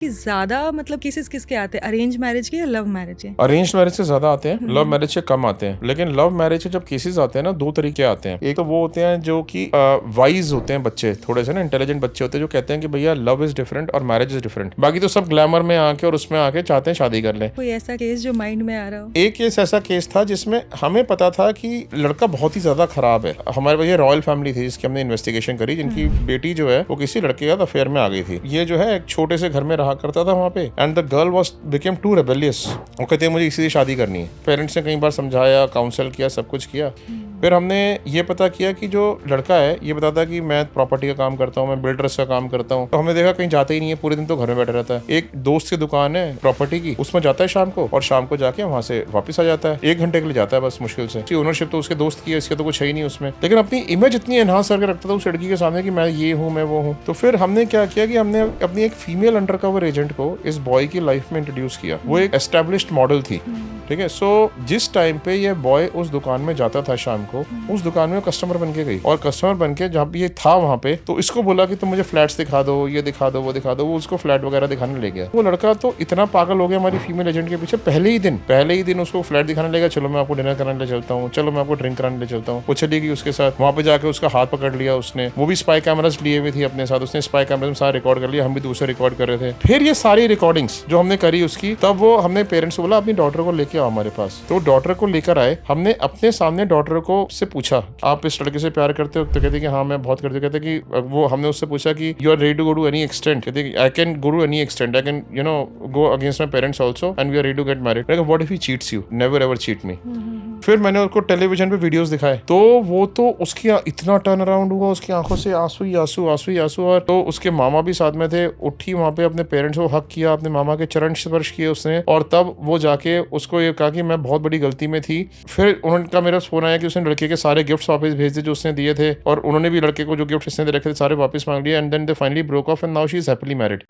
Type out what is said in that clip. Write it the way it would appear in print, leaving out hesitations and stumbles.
कि ज़्यादा मतलब केसेस किसके आते हैं, अरेंज मैरिज के या लव मैरिज के? अरेंज मैरिज से ज्यादा आते हैं, लव मैरिज से कम आते हैं। लेकिन लव मैरिज के जब केसेस आते हैं ना, दो तरीके आते हैं। एक तो वो होते हैं जो कि वाइज होते हैं बच्चे, थोड़े से ना इंटेलिजेंट बच्चे होते हैं, जो कहते हैं कि भैया लव इज डिफरेंट और मैरिज इज डिफरेंट। बाकी तो सब ग्लैमर में आके और उसमें आके चाहते हैं शादी कर लें। कोई ऐसा केस जो माइंड में आ रहा हो? एक केस ऐसा केस था जिसमें हमें पता था कि लड़का बहुत ही ज्यादा खराब है। हमारे पास ये रॉयल फैमिली थी जिसकी हमने इन्वेस्टिगेशन करी, जिनकी बेटी जो है वो किसी लड़के का अफेयर में आ गई थी। ये जो है एक छोटे से घर में रहा करता था वहाँ पे, and the girl was became too rebellious. वो कहते हैं मुझे इसी से शादी करनी है। पेरेंट्स ने कई बार समझाया, काउंसल किया, सब कुछ किया। फिर हमने ये पता किया कि जो लड़का है ये बताता है कि मैं प्रॉपर्टी का काम करता हूँ, मैं बिल्डर्स का काम करता हूँ। तो हमने देखा कहीं जाता ही नहीं है, पूरे दिन तो घर में बैठा रहता है। एक दोस्त की दुकान है प्रॉपर्टी की, उसमें जाता है शाम को, और शाम को जाके वहां से वापस आ जाता है। 1 घंटे के लिए जाता है बस मुश्किल से। ओनरशिप तो उसके दोस्त की है, इसका तो कुछ है ही नहीं उसमें। लेकिन अपनी इमेज इतनी एनहांस करके रखता था उस लड़की के सामने कि मैं ये हूँ, मैं वो हूँ। तो फिर हमने क्या किया कि हमने अपनी एक फीमेल अंडरकवर एजेंट को इस बॉय की लाइफ में इंट्रोड्यूस किया। वो एक एस्टेब्लिश्ड मॉडल थी, ठीक है। सो जिस टाइम पे ये बॉय उस दुकान में जाता था शाम को, उस दुकान में कस्टमर बन के गई, और कस्टमर बन के जहाँ पे ये था वहाँ पे, तो इसको बोला कि तुम मुझे फ्लैट्स दिखा दो, ये दिखा दो, वो दिखा दो। वो उसको फ्लैट वगैरह दिखाने ले गया। वो लड़का तो इतना पागल हो गया हमारी फीमेल एजेंट के पीछे, पहले ही दिन उसको फ्लैट दिखाने ले गया। चलो मैं आपको डिनर कराने ले चलता हूँ, चलो मैं आपको ड्रिंक कराने ले चलता हूँ। वो चली गई उसके साथ। वहाँ पे जाके उसका हाथ पकड़ लिया उसने। वो भी स्पाई कैमरास लिए हुए थी अपने साथ, उसने स्पाई कैमरा में सारा रिकॉर्ड कर लिया। हम भी दूसरे रिकॉर्ड कर रहे थे। फिर ये सारी रिकॉर्डिंग्स जो हमने करी उसकी, तब वो हमने पेरेंट्स को बोला अपनी डॉटर को लेके आओ हमारे पास। तो डॉटर को लेकर आए। हमने अपने सामने डॉटर को से पूछा आप इस लड़के से प्यार करते हो? तो कहते कि हाँ मैं बहुत करती हूँ। कहते कि वो हमने उससे पूछा कि you are ready to go to any extent? कहते I can go to any extent, I can go against my parents also and we are ready to get married. What if he cheats you? Never ever cheat me. फिर मैंने उसको television पे videos दिखाए, तो वो तो उसकी इतना टर्न अराउंड हुआ, उसकी आंखों से आंसू ही आंसू, आंसू ही आंसू। और तो उसके मामा भी साथ में थे। उठी वहां पे अपने पेरेंट्स को हक किया, अपने मामा के चरण स्पर्श किए उसने, और तब वो जाके उसको ये कहा कि मैं बहुत बड़ी गलती में थी। फिर उनका मेरा फोन आया कि उसने लड़के के सारे गिफ्ट्स वापस भेज दिए जो उसने दिए थे, और उन्होंने भी लड़के को जो गिफ्ट इसने दे रखे थे सारे वापस मांग लिए। And then they finally broke off and now she is happily married.